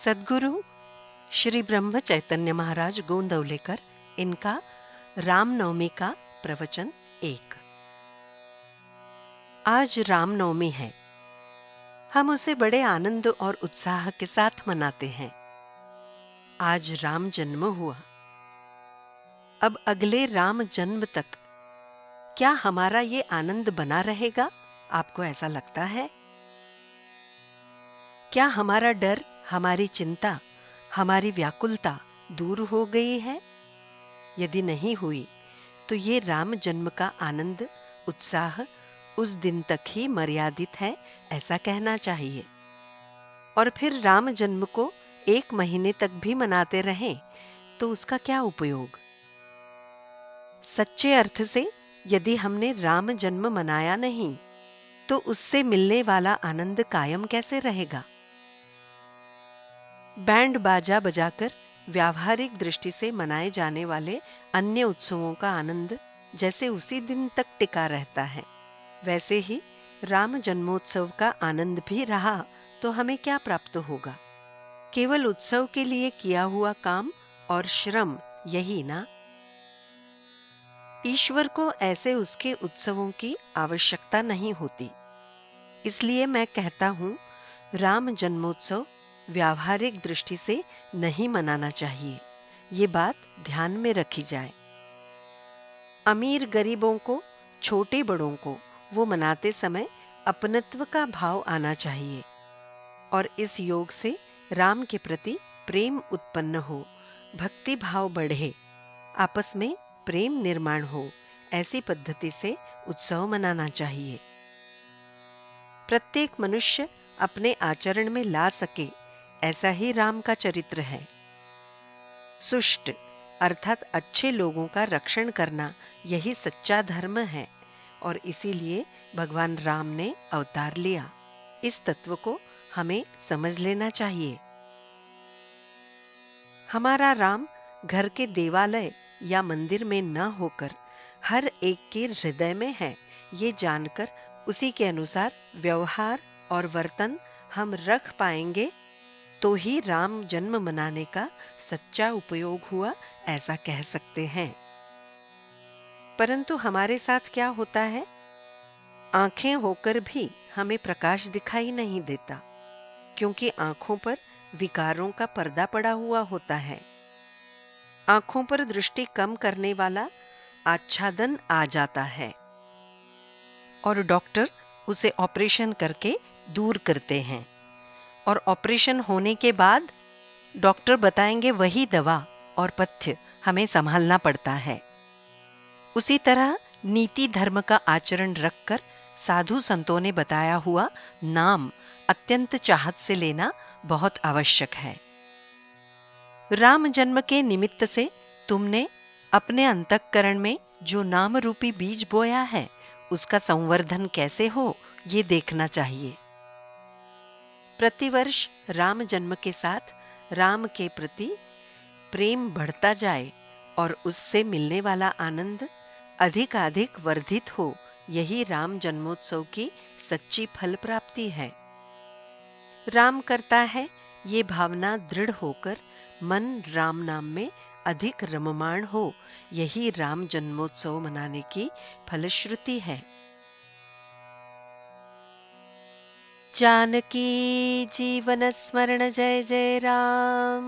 सद्गुरु श्री ब्रह्म चैतन्य महाराज गोंदवलेकर, इनका रामनवमी का प्रवचन 1। आज रामनवमी है। हम उसे बड़े आनंद और उत्साह के साथ मनाते हैं। आज राम जन्म हुआ। अब अगले राम जन्म तक क्या हमारा ये आनंद बना रहेगा? आपको ऐसा लगता है? क्या हमारा डर, हमारी चिंता, हमारी व्याकुलता दूर हो गई है? यदि नहीं हुई तो ये राम जन्म का आनंद, उत्साह उस दिन तक ही मर्यादित है, ऐसा कहना चाहिए। और फिर राम जन्म को 1 महीने तक भी मनाते रहें तो उसका क्या उपयोग? सच्चे अर्थ से यदि हमने राम जन्म मनाया नहीं तो उससे मिलने वाला आनंद कायम कैसे रहेगा? बैंड बाजा बजाकर व्यावहारिक दृष्टि से मनाए जाने वाले अन्य उत्सवों का आनंद जैसे उसी दिन तक टिका रहता है, वैसे ही राम जन्मोत्सव का आनंद भी रहा तो हमें क्या प्राप्त होगा? केवल उत्सव के लिए किया हुआ काम और श्रम, यही ना? ईश्वर को ऐसे उसके उत्सवों की आवश्यकता नहीं होती। इसलिए मैं कहता हूं, राम जन्मोत्सव व्यावहारिक दृष्टि से नहीं मनाना चाहिए। ये बात ध्यान में रखी जाए। अमीर गरीबों को, छोटे बड़ों को वो मनाते समय अपनत्व का भाव आना चाहिए और इस योग से राम के प्रति प्रेम उत्पन्न हो, भक्ति भाव बढ़े, आपस में प्रेम निर्माण हो, ऐसी पद्धति से उत्सव मनाना चाहिए। प्रत्येक मनुष्य अपने आचरण में ला सके, ऐसा ही राम का चरित्र है। सुष्ट अर्थात अच्छे लोगों का रक्षण करना, यही सच्चा धर्म है और इसीलिए भगवान राम ने अवतार लिया। इस तत्व को हमें समझ लेना चाहिए। हमारा राम घर के देवालय या मंदिर में न होकर हर एक के हृदय में है, ये जानकर उसी के अनुसार व्यवहार और वर्तन हम रख पाएंगे तो ही राम जन्म मनाने का सच्चा उपयोग हुआ, ऐसा कह सकते हैं। परंतु हमारे साथ क्या होता है? आंखें होकर भी हमें प्रकाश दिखाई नहीं देता, क्योंकि आंखों पर विकारों का पर्दा पड़ा हुआ होता है। आंखों पर दृष्टि कम करने वाला आच्छादन आ जाता है और डॉक्टर उसे ऑपरेशन करके दूर करते हैं। और ऑपरेशन होने के बाद डॉक्टर बताएंगे वही दवा और पथ्य हमें संभालना पड़ता है। उसी तरह नीति धर्म का आचरण रखकर साधु संतों ने बताया हुआ नाम अत्यंत चाहत से लेना बहुत आवश्यक है। राम जन्म के निमित्त से तुमने अपने अंतःकरण में जो नाम रूपी बीज बोया है, उसका संवर्धन कैसे हो, ये देखना चाहिए। प्रतिवर्ष राम जन्म के साथ राम के प्रति प्रेम बढ़ता जाए और उससे मिलने वाला आनंद अधिकाधिक वर्धित हो, यही राम जन्मोत्सव की सच्ची फल प्राप्ति है। राम करता है, ये भावना दृढ़ होकर मन राम नाम में अधिक रममाण हो, यही राम जन्मोत्सव मनाने की फलश्रुति है। जानकी जीवन स्मरण जय जय राम।